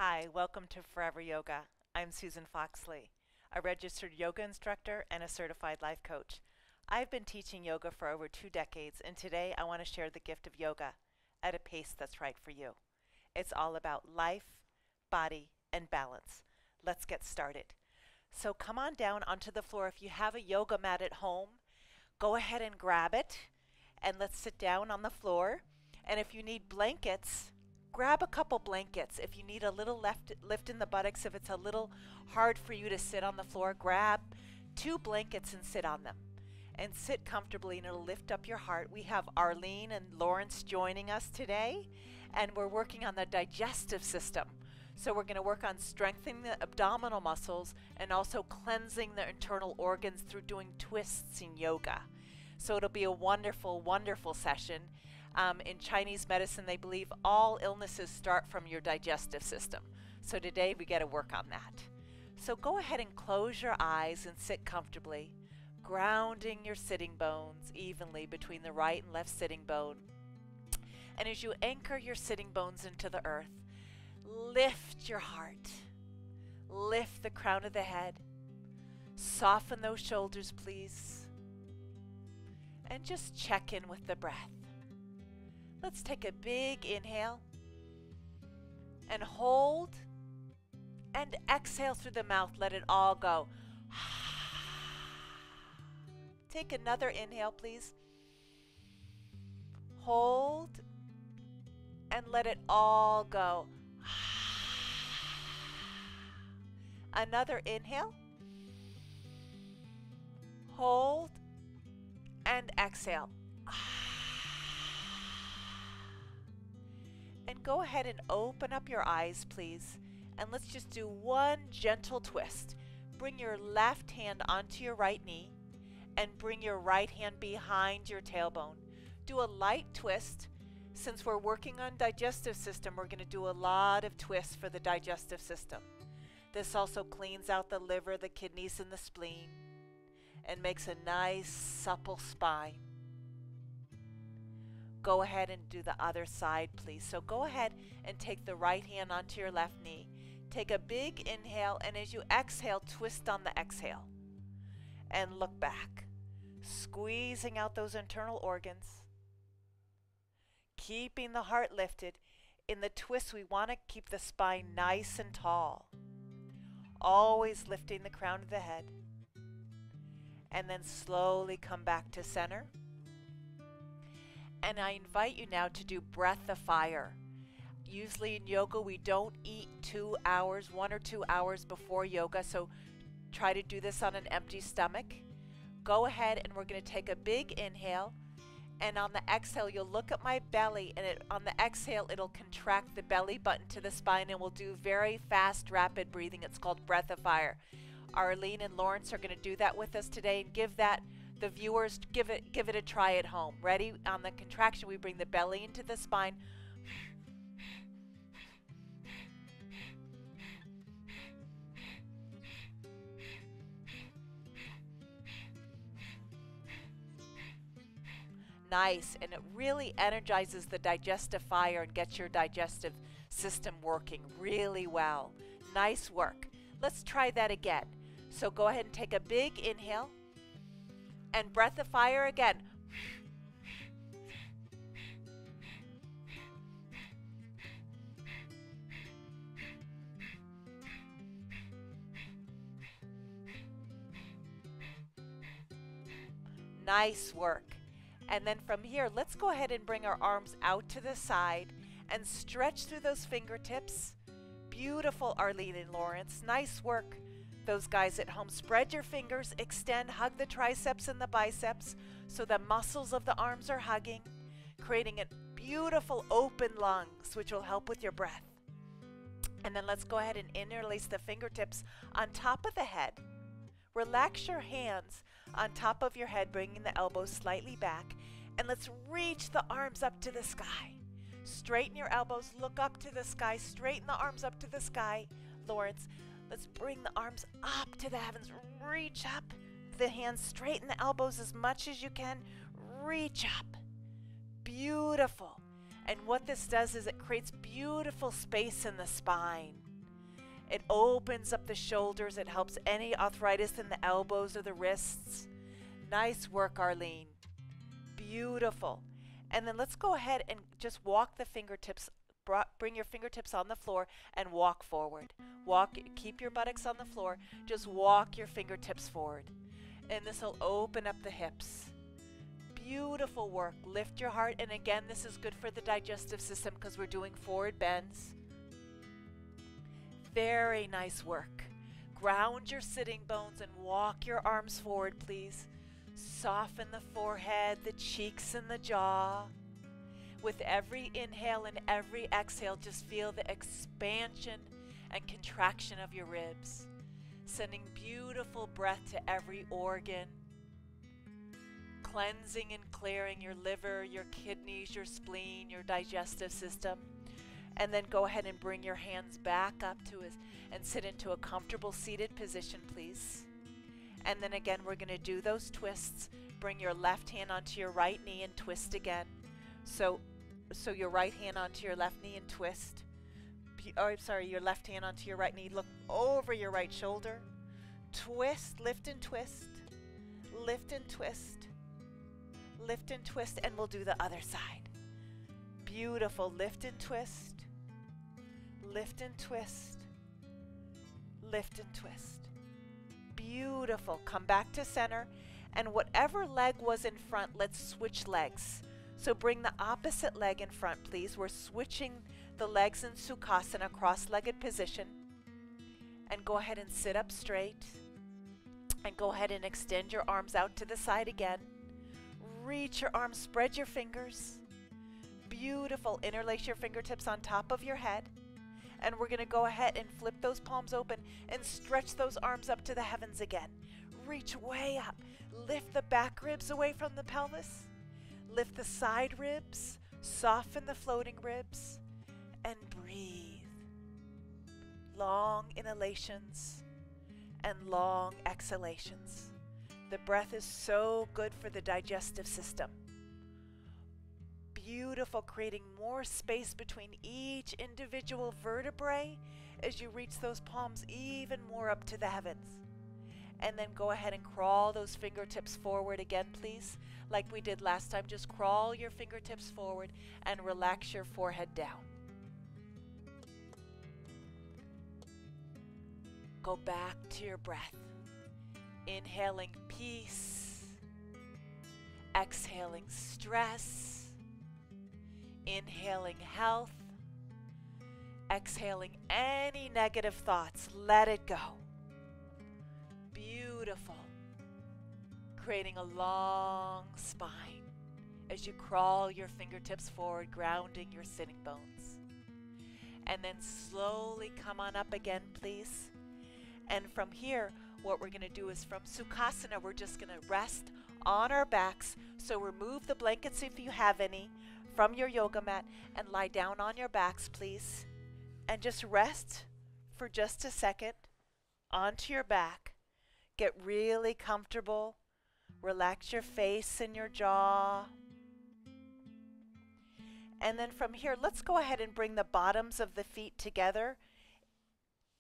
Hi, welcome to Forever Yoga. I'm Susan Foxley, a registered yoga instructor and a certified life coach. I've been teaching yoga for over 2 decades, and today I want to share the gift of yoga at a pace that's right for you. It's all about life, body, and balance. Let's get started. So come on down onto the floor. If you have a yoga mat at home, go ahead and grab it, and let's sit down on the floor. And if you need blankets, grab a couple blankets. If you need a little lift in the buttocks, if it's a little hard for you to sit on the floor, grab 2 blankets and sit on them. And sit comfortably, and it'll lift up your heart. We have Arlene and Lawrence joining us today, and we're working on the digestive system. So we're going to work on strengthening the abdominal muscles and also cleansing the internal organs through doing twists in yoga. So it'll be a wonderful, wonderful session. In Chinese medicine, they believe all illnesses start from your digestive system. So today we got to work on that. So go ahead and close your eyes and sit comfortably, grounding your sitting bones evenly between the right and left sitting bone. And as you anchor your sitting bones into the earth, lift your heart, lift the crown of the head, soften those shoulders, please, and just check in with the breath. Let's take a big inhale and hold and exhale through the mouth. Let it all go. Take another inhale, please. Hold and let it all go. Another inhale. Hold and exhale. And go ahead and open up your eyes, please. And let's just do one gentle twist. Bring your left hand onto your right knee and bring your right hand behind your tailbone. Do a light twist. Since we're working on digestive system, we're going to do a lot of twists for the digestive system. This also cleans out the liver, the kidneys, and the spleen and makes a nice supple spine. Go ahead and do the other side, please. So go ahead and take the right hand onto your left knee. Take a big inhale, and as you exhale, twist on the exhale. And look back, squeezing out those internal organs, keeping the heart lifted. In the twist, we want to keep the spine nice and tall, always lifting the crown of the head. And then slowly come back to center. And I invite you now to do breath of fire. Usually in yoga, we don't eat 2 hours, 1 or 2 hours before yoga. So try to do this on an empty stomach. Go ahead, and we're going to take a big inhale. And on the exhale, you'll look at my belly, and on the exhale, it'll contract the belly button to the spine, and we'll do very fast, rapid breathing. It's called breath of fire. Arlene and Lawrence are going to do that with us today, and give that the viewers, give it a try at home. Ready? On the contraction, we bring the belly into the spine. Nice, and it really energizes the digestive fire and gets your digestive system working really well. Nice work. Let's try that again. So go ahead and take a big inhale and breath of fire again. Nice work. And then from here, let's go ahead and bring our arms out to the side and stretch through those fingertips. Beautiful, Arlene and Lawrence. Nice work. Those guys at home, spread your fingers, extend, hug the triceps and the biceps so the muscles of the arms are hugging, creating a beautiful open lungs, which will help with your breath. And then let's go ahead and interlace the fingertips on top of the head. Relax your hands on top of your head, bringing the elbows slightly back. And let's reach the arms up to the sky. Straighten your elbows, look up to the sky, straighten the arms up to the sky. Lawrence, let's bring the arms up to the heavens. Reach up the hands, straighten the elbows as much as you can. Reach up. Beautiful. And what this does is it creates beautiful space in the spine. It opens up the shoulders. It helps any arthritis in the elbows or the wrists. Nice work, Arlene. Beautiful. And then let's go ahead and just walk the fingertips. Bring your fingertips on the floor and walk forward. Walk, keep your buttocks on the floor. Just walk your fingertips forward. And this will open up the hips. Beautiful work. Lift your heart. And again, this is good for the digestive system because we're doing forward bends. Very nice work. Ground your sitting bones and walk your arms forward, please. Soften the forehead, the cheeks, and the jaw. With every inhale and every exhale, just feel the expansion and contraction of your ribs, sending beautiful breath to every organ, cleansing and clearing your liver, your kidneys, your spleen, your digestive system. And then go ahead and bring your hands back up to us and sit into a comfortable seated position, please. And then again, we're going to do those twists. Bring your left hand onto your right knee and twist again. So your right hand onto your left knee and twist. Your left hand onto your right knee. Look over your right shoulder. Twist, lift and twist. Lift and twist. Lift and twist, and we'll do the other side. Beautiful. Lift and twist. Lift and twist. Lift and twist. Beautiful. Come back to center. And whatever leg was in front, let's switch legs. So bring the opposite leg in front, please. We're switching the legs in Sukhasana, cross-legged position. And go ahead and sit up straight. And go ahead and extend your arms out to the side again. Reach your arms, spread your fingers. Beautiful. Interlace your fingertips on top of your head. And we're going to go ahead and flip those palms open and stretch those arms up to the heavens again. Reach way up. Lift the back ribs away from the pelvis. Lift the side ribs. Soften the floating ribs. And breathe. Long inhalations and long exhalations. The breath is so good for the digestive system. Beautiful, creating more space between each individual vertebrae as you reach those palms even more up to the heavens. And then go ahead and crawl those fingertips forward again, please. Like we did last time, just crawl your fingertips forward and relax your forehead down. Go back to your breath. Inhaling peace. Exhaling stress. Inhaling health. Exhaling any negative thoughts. Let it go. Beautiful. Creating a long spine as you crawl your fingertips forward, grounding your sitting bones. And then slowly come on up again, please. And from here, what we're going to do is from Sukhasana, we're just going to rest on our backs. So remove the blankets if you have any from your yoga mat and lie down on your backs, please. And just rest for just a second onto your back. Get really comfortable. Relax your face and your jaw. And then from here, let's go ahead and bring the bottoms of the feet together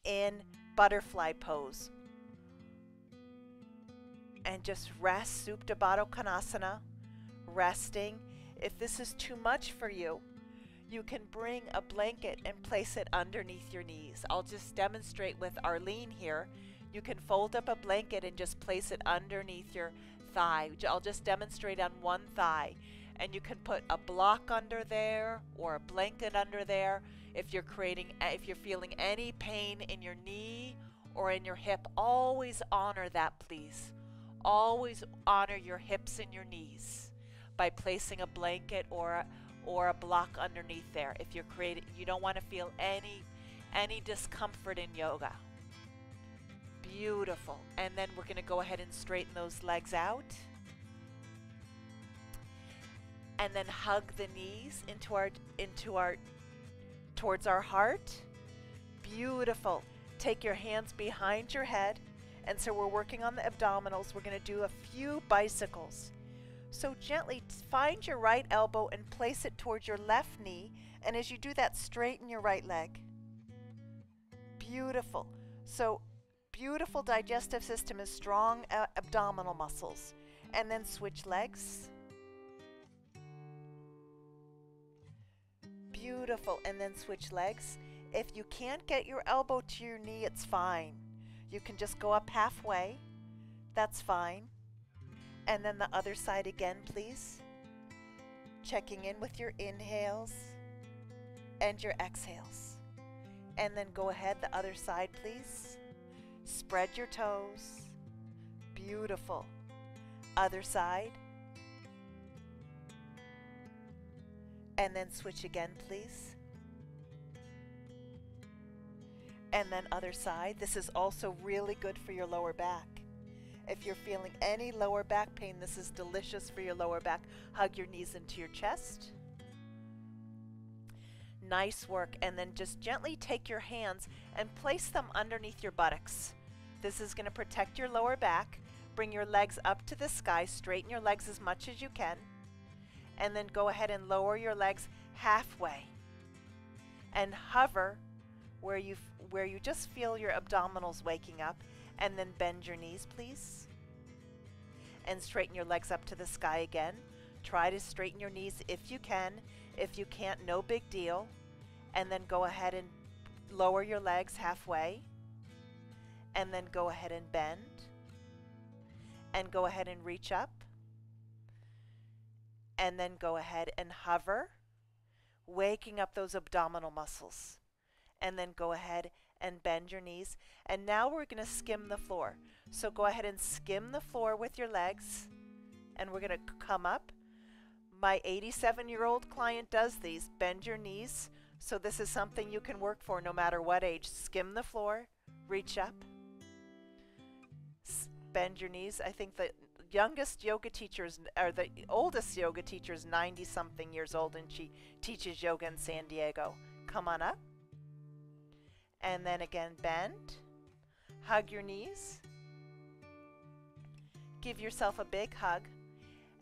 in butterfly pose. And just rest, Supta Baddha Konasana, resting. If this is too much for you, you can bring a blanket and place it underneath your knees. I'll just demonstrate with Arlene here. You can fold up a blanket and just place it underneath your thigh. I'll just demonstrate on one thigh. And you can put a block under there or a blanket under there. If you're feeling any pain in your knee or in your hip, always honor that, please. Always honor your hips and your knees by placing a blanket or a block underneath there. If you don't want to feel any discomfort in yoga. Beautiful. And then we're going to go ahead and straighten those legs out. And then hug the knees towards our heart. Beautiful. Take your hands behind your head. And so we're working on the abdominals. We're going to do a few bicycles. So gently find your right elbow and place it towards your left knee. And as you do that, straighten your right leg. Beautiful. So beautiful digestive system is strong abdominal muscles. And then switch legs. Beautiful. And then switch legs. If you can't get your elbow to your knee, it's fine. You can just go up halfway. That's fine. And then the other side again, please. Checking in with your inhales and your exhales. And then go ahead the other side, please. Spread your toes. Beautiful. Other side. And then switch again, please. And then other side. This is also really good for your lower back. If you're feeling any lower back pain, this is delicious for your lower back. Hug your knees into your chest. Nice work. And then just gently take your hands and place them underneath your buttocks. This is going to protect your lower back. Bring your legs up to the sky. Straighten your legs as much as you can. And then go ahead and lower your legs halfway. And hover where you just feel your abdominals waking up. And then bend your knees, please. And straighten your legs up to the sky again. Try to straighten your knees if you can. If you can't, no big deal. And then go ahead and lower your legs halfway. And then go ahead and bend. And go ahead and reach up. And then go ahead and hover, waking up those abdominal muscles. And then go ahead and bend your knees. And now we're going to skim the floor. So go ahead and skim the floor with your legs. And we're going to come up. My 87-year-old client does these. Bend your knees. So this is something you can work for no matter what age. Skim the floor. Reach up. Bend your knees. I think the youngest yoga teachers, or the oldest yoga teacher is 90-something years old, and she teaches yoga in San Diego. Come on up. And then again, bend. Hug your knees. Give yourself a big hug.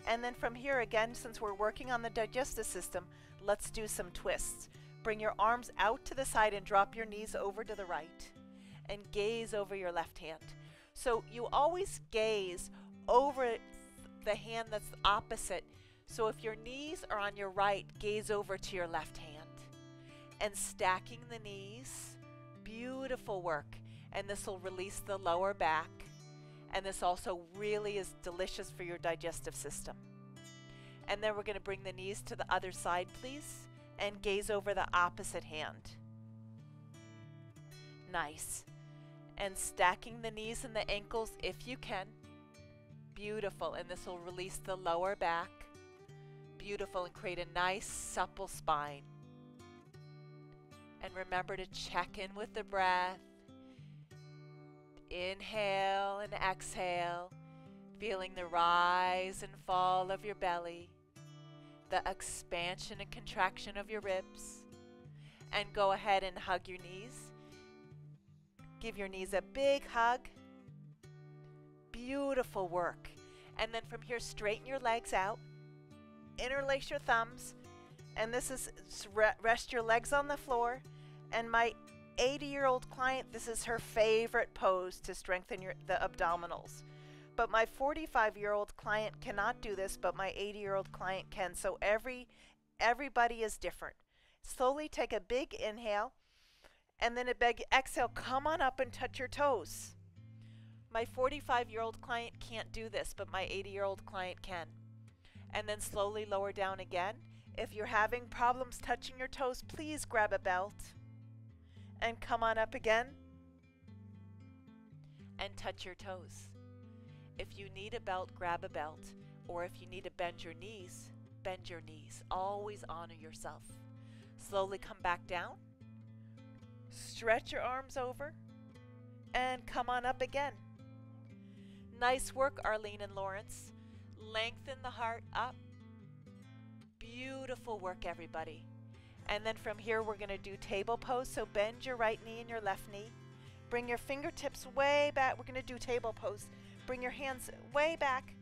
And then from here again, since we're working on the digestive system, let's do some twists. Bring your arms out to the side and drop your knees over to the right. And gaze over your left hand. So you always gaze over the hand that's opposite. So if your knees are on your right, gaze over to your left hand. And stacking the knees. Beautiful work. And this will release the lower back. And this also really is delicious for your digestive system. And then we're going to bring the knees to the other side, please. And gaze over the opposite hand. Nice. And stacking the knees and the ankles if you can. Beautiful. And this will release the lower back. Beautiful. And create a nice supple spine. And remember to check in with the breath. Inhale and exhale. Feeling the rise and fall of your belly. The expansion and contraction of your ribs. And go ahead and hug your knees. Give your knees a big hug. Beautiful work. And then from here, straighten your legs out. Interlace your thumbs. And this is rest your legs on the floor. And my 80-year-old client, this is her favorite pose to strengthen the abdominals. But my 45-year-old client cannot do this, but my 80-year-old client can. So everybody is different. Slowly take a big inhale. And then a big exhale, come on up and touch your toes. My 45-year-old client can't do this, but my 80-year-old client can. And then slowly lower down again. If you're having problems touching your toes, please grab a belt. And come on up again. And touch your toes. If you need a belt, grab a belt. Or if you need to bend your knees, bend your knees. Always honor yourself. Slowly come back down. Stretch your arms over and come on up again. Nice work, Arlene and Lawrence. Lengthen the heart up. Beautiful work, everybody. And then from here, we're going to do table pose. So bend your right knee and your left knee. Bring your fingertips way back. We're going to do table pose. Bring your hands way back.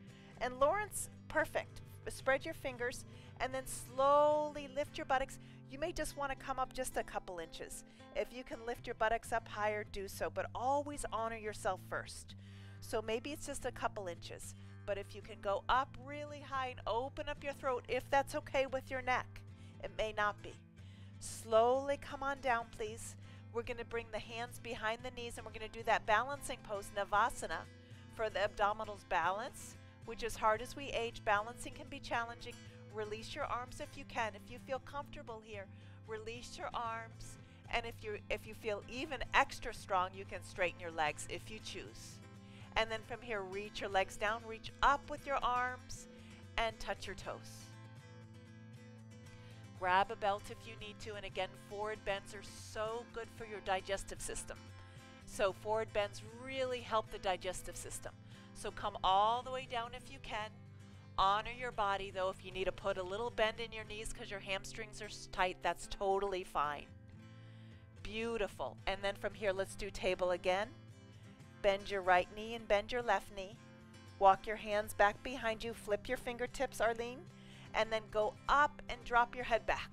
And Lawrence, perfect. Spread your fingers and then slowly lift your buttocks. You may just want to come up just a couple inches. If you can lift your buttocks up higher, do so, but always honor yourself first. So maybe it's just a couple inches, but if you can go up really high and open up your throat, if that's okay with your neck, it may not be. Slowly come on down, please. We're going to bring the hands behind the knees, and we're going to do that balancing pose, Shavasana, for the abdominals balance, which as hard as we age, balancing can be challenging. Release your arms if you can. If you feel comfortable here, release your arms. And if you feel even extra strong, you can straighten your legs if you choose. And then from here, reach your legs down, reach up with your arms, and touch your toes. Grab a belt if you need to, and again, forward bends are so good for your digestive system. So forward bends really help the digestive system. So come all the way down if you can. Honor your body though. If you need to put a little bend in your knees because your hamstrings are tight, that's totally fine. Beautiful. And then from here, let's do table again. Bend your right knee and bend your left knee. Walk your hands back behind you. Flip your fingertips, Arlene. And then go up and drop your head back.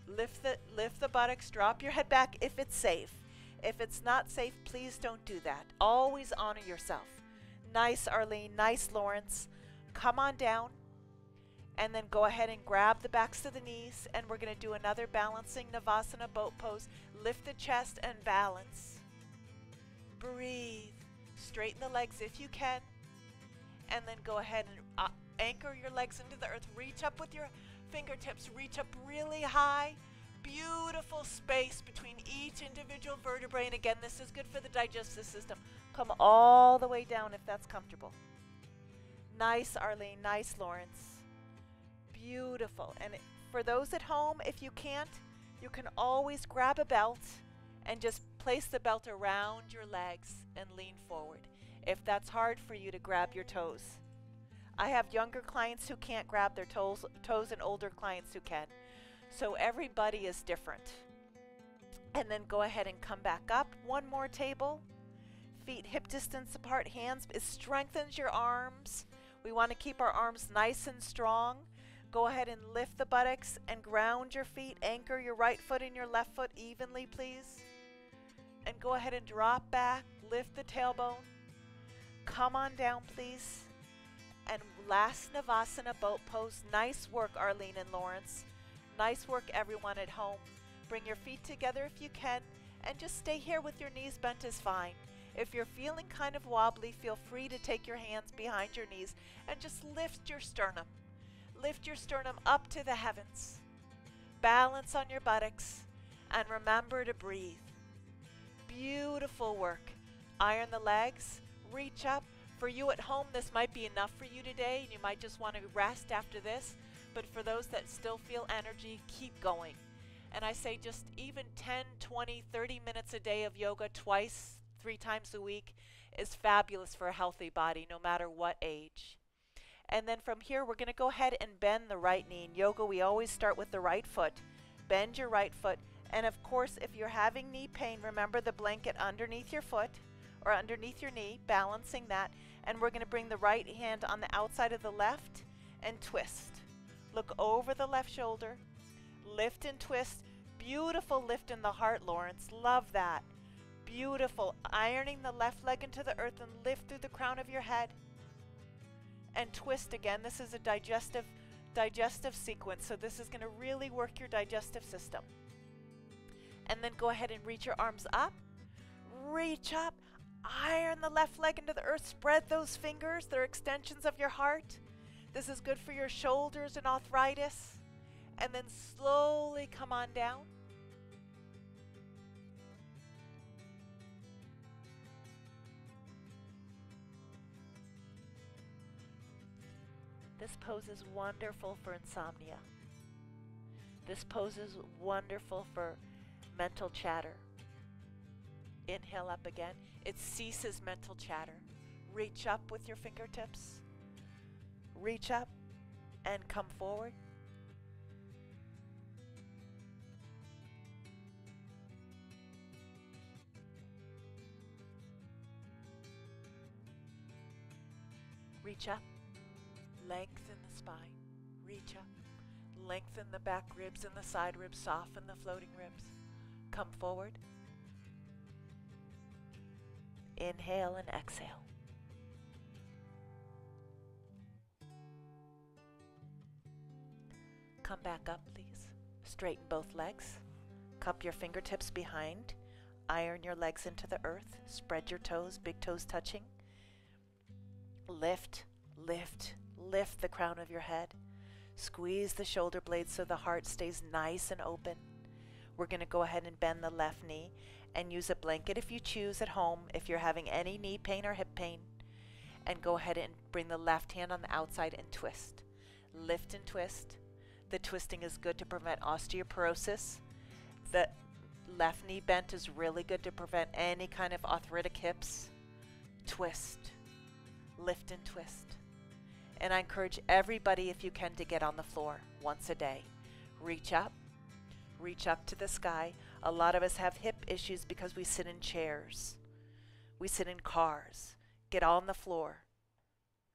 Lift the buttocks, drop your head back if it's safe. If it's not safe, please don't do that. Always honor yourself. Nice, Arlene. Nice, Lawrence. Come on down. And then go ahead and grab the backs of the knees. And we're going to do another balancing Navasana boat pose. Lift the chest and balance. Breathe. Straighten the legs if you can. And then go ahead and anchor your legs into the earth. Reach up with your fingertips. Reach up really high. Beautiful space between each individual vertebrae. And again, this is good for the digestive system. Come all the way down if that's comfortable. Nice, Arlene. Nice, Lawrence. Beautiful. And for those at home, if you can't, you can always grab a belt and just place the belt around your legs and lean forward. If that's hard for you to grab your toes. I have younger clients who can't grab their toes and older clients who can. So everybody is different. And then go ahead and come back up. One more table. Feet hip distance apart, hands. It strengthens your arms. We want to keep our arms nice and strong. Go ahead and lift the buttocks and ground your feet. Anchor your right foot and your left foot evenly, please. And go ahead and drop back. Lift the tailbone. Come on down, please. And last Navasana boat pose. Nice work, Arlene and Lawrence. Nice work, everyone at home. Bring your feet together if you can, and just stay here with your knees bent is fine. If you're feeling kind of wobbly, feel free to take your hands behind your knees and just lift your sternum. Lift your sternum up to the heavens. Balance on your buttocks, and remember to breathe. Beautiful work. Iron the legs, reach up. For you at home, this might be enough for you today, and you might just want to rest after this. But for those that still feel energy, keep going. And I say just even 10, 20, 30 minutes a day of yoga twice, 3 times a week is fabulous for a healthy body, no matter what age. And then from here, we're going to go ahead and bend the right knee. In yoga, we always start with the right foot. Bend your right foot. And of course, if you're having knee pain, remember the blanket underneath your foot or underneath your knee, balancing that. And we're going to bring the right hand on the outside of the left and twist. Look over the left shoulder, lift and twist. Beautiful lift in the heart, Lawrence. Love that. Beautiful. Ironing the left leg into the earth and lift through the crown of your head. And twist again. This is a digestive sequence, so this is going to really work your digestive system. And then go ahead and reach your arms up. Reach up. Iron the left leg into the earth. Spread those fingers. They're extensions of your heart. This is good for your shoulders and arthritis. And then slowly come on down. This pose is wonderful for insomnia. This pose is wonderful for mental chatter. Inhale up again. It ceases mental chatter. Reach up with your fingertips. Reach up and come forward. Reach up. Lengthen the spine. Reach up. Lengthen the back ribs and the side ribs, soften the floating ribs. Come forward. Inhale and exhale. Come back up, please. Straighten both legs. Cup your fingertips behind. Iron your legs into the earth. Spread your toes, big toes touching. Lift, lift, lift the crown of your head. Squeeze the shoulder blades so the heart stays nice and open. We're going to go ahead and bend the left knee and use a blanket if you choose at home if you're having any knee pain or hip pain. And go ahead and bring the left hand on the outside and twist. Lift and twist. The twisting is good to prevent osteoporosis. The left knee bent is really good to prevent any kind of arthritic hips. Twist. Lift and twist. And I encourage everybody, if you can, to get on the floor once a day. Reach up to the sky. A lot of us have hip issues because we sit in chairs. We sit in cars. Get on the floor.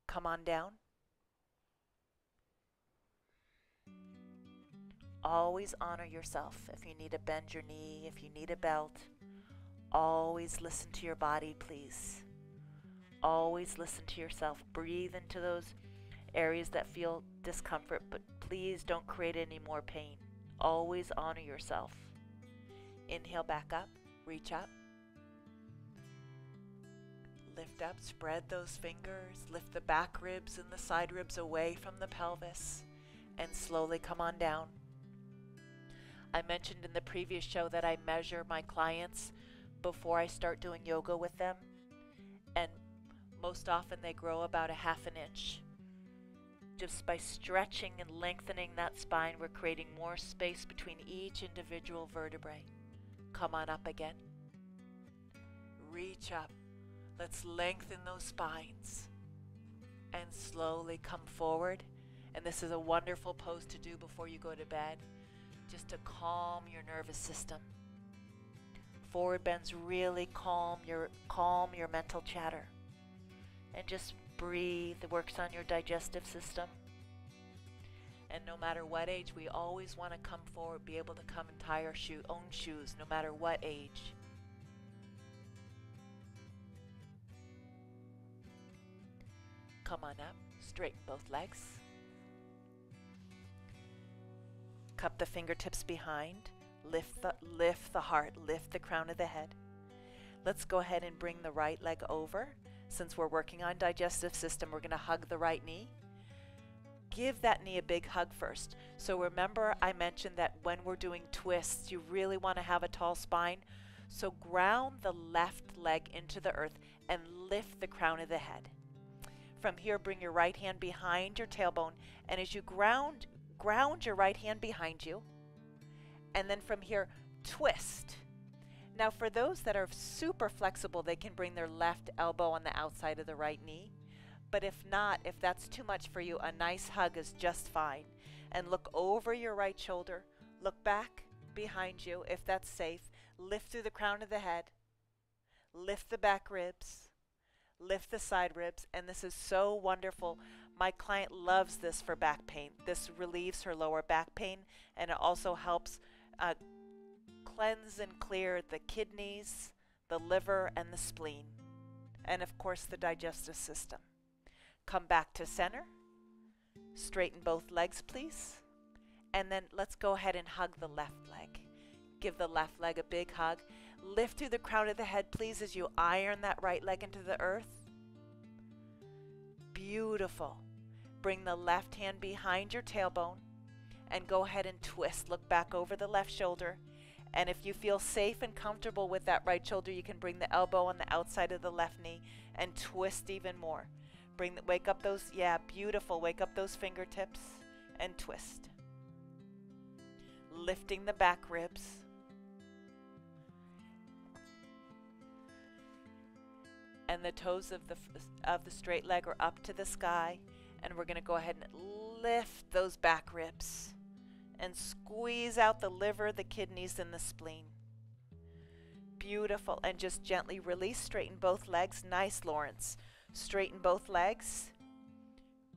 Come on down. Always honor yourself. If you need to bend your knee, if you need a belt, always listen to your body, please. Always listen to yourself. Breathe into those areas that feel discomfort, but please don't create any more pain. Always honor yourself. Inhale back up, reach up. Lift up, spread those fingers, lift the back ribs and the side ribs away from the pelvis, and slowly come on down. I mentioned in the previous show that I measure my clients before I start doing yoga with them, and most often they grow about a ½ inch. Just by stretching and lengthening that spine, we're creating more space between each individual vertebrae. Come on up again. Reach up. Let's lengthen those spines. And slowly come forward. And this is a wonderful pose to do before you go to bed, just to calm your nervous system. Forward bends really calm your mental chatter. And just breathe. It works on your digestive system. And no matter what age, we always want to come forward, be able to come and tie our own shoes, no matter what age. Come on up, straighten both legs. Cup the fingertips behind, lift the heart, lift the crown of the head. Let's go ahead and bring the right leg over. Since we're working on digestive system, we're going to hug the right knee. Give that knee a big hug first. So remember, I mentioned that when we're doing twists, you really want to have a tall spine. So ground the left leg into the earth and lift the crown of the head. From here, bring your right hand behind your tailbone, and as you ground your right hand behind you, and then from here, twist. Now for those that are super flexible, they can bring their left elbow on the outside of the right knee. But if not, if that's too much for you, a nice hug is just fine. And look over your right shoulder, look back behind you if that's safe. Lift through the crown of the head, lift the back ribs, lift the side ribs, and this is so wonderful. My client loves this for back pain. This relieves her lower back pain, and it also helps cleanse and clear the kidneys, the liver, and the spleen, and of course the digestive system. Come back to center, straighten both legs please, and then let's go ahead and hug the left leg. Give the left leg a big hug. Lift through the crown of the head please as you iron that right leg into the earth. Beautiful. Bring the left hand behind your tailbone and go ahead and twist. Look back over the left shoulder. And if you feel safe and comfortable with that right shoulder, you can bring the elbow on the outside of the left knee and twist even more. Wake up those, beautiful. Wake up those fingertips and twist. Lifting the back ribs. And the toes of the straight leg are up to the sky. And we're going to go ahead and lift those back ribs and squeeze out the liver, the kidneys, and the spleen. Beautiful. And just gently release. Straighten both legs. Nice, Lawrence. Straighten both legs.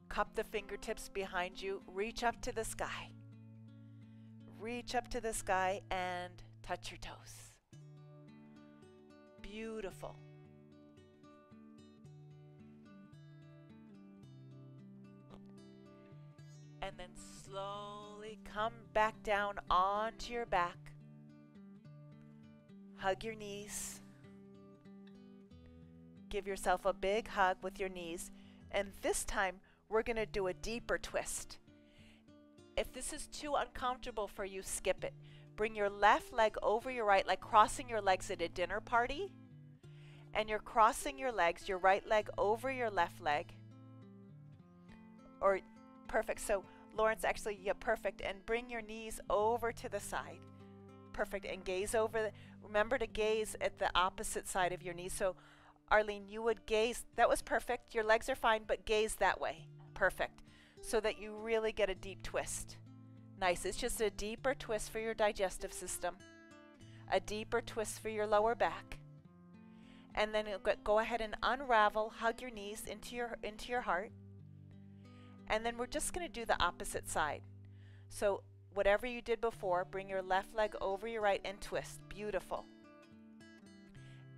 Cup the fingertips behind you. Reach up to the sky. reach up to the sky and touch your toes. Beautiful. And then slowly come back down onto your back. Hug your knees. Give yourself a big hug with your knees. And this time, we're going to do a deeper twist. If this is too uncomfortable for you, skip it. Bring your left leg over your right, like crossing your legs at a dinner party. And you're crossing your legs, your right leg over your left leg. Or, perfect. So, Lawrence, actually, yeah, perfect. And bring your knees over to the side. Perfect. And gaze over. Remember to gaze at the opposite side of your knees. So, Arlene, you would gaze. That was perfect. Your legs are fine, but gaze that way. Perfect. So that you really get a deep twist. Nice. It's just a deeper twist for your digestive system. A deeper twist for your lower back. And then go ahead and unravel, hug your knees into your heart. And then we're just going to do the opposite side. So whatever you did before, bring your left leg over your right and twist. Beautiful.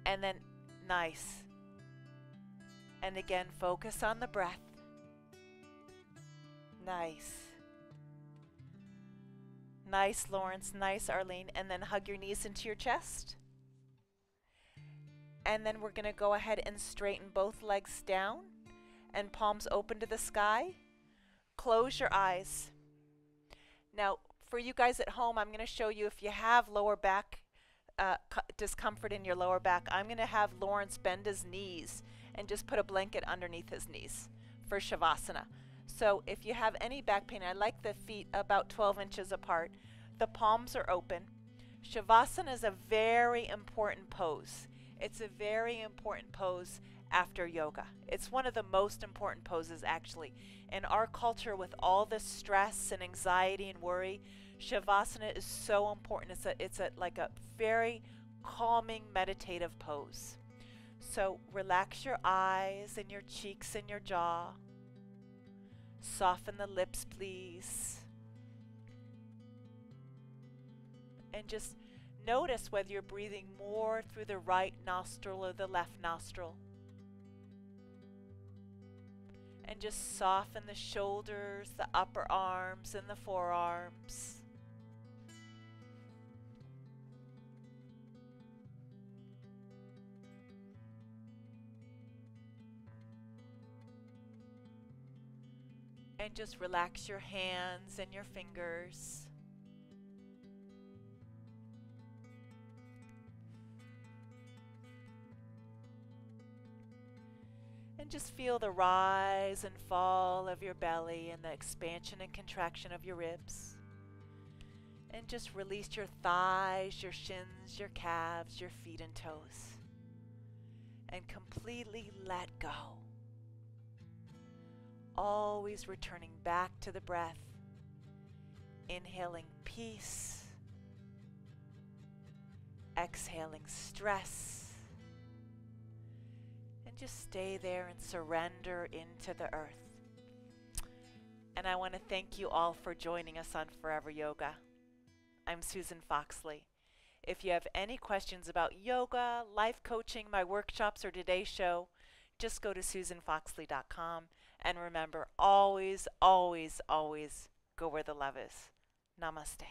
And then nice. And again, focus on the breath. Nice. Nice, Lawrence. Nice, Arlene. And then hug your knees into your chest. And then we're going to go ahead and straighten both legs down and palms open to the sky. Close your eyes. Now, for you guys at home, I'm going to show you if you have lower back discomfort in your lower back. I'm going to have Lawrence bend his knees and just put a blanket underneath his knees for Shavasana. So if you have any back pain, I like the feet about 12 inches apart. The palms are open. Shavasana is a very important pose. It's a very important pose after yoga. It's one of the most important poses, actually. In our culture, with all this stress and anxiety and worry, Shavasana is so important. It's like a very calming, meditative pose. So relax your eyes and your cheeks and your jaw. Soften the lips, please. And just notice whether you're breathing more through the right nostril or the left nostril. And just soften the shoulders, the upper arms, and the forearms. And just relax your hands and your fingers. And just feel the rise and fall of your belly and the expansion and contraction of your ribs. And just release your thighs, your shins, your calves, your feet and toes. And completely let go. Always returning back to the breath. Inhaling peace. Exhaling stress. Just stay there and surrender into the earth. And I want to thank you all for joining us on Forever Yoga. I'm Susan Foxley. If you have any questions about yoga, life coaching, my workshops, or today's show, just go to susanfoxley.com. And remember, always, always, always go where the love is. Namaste.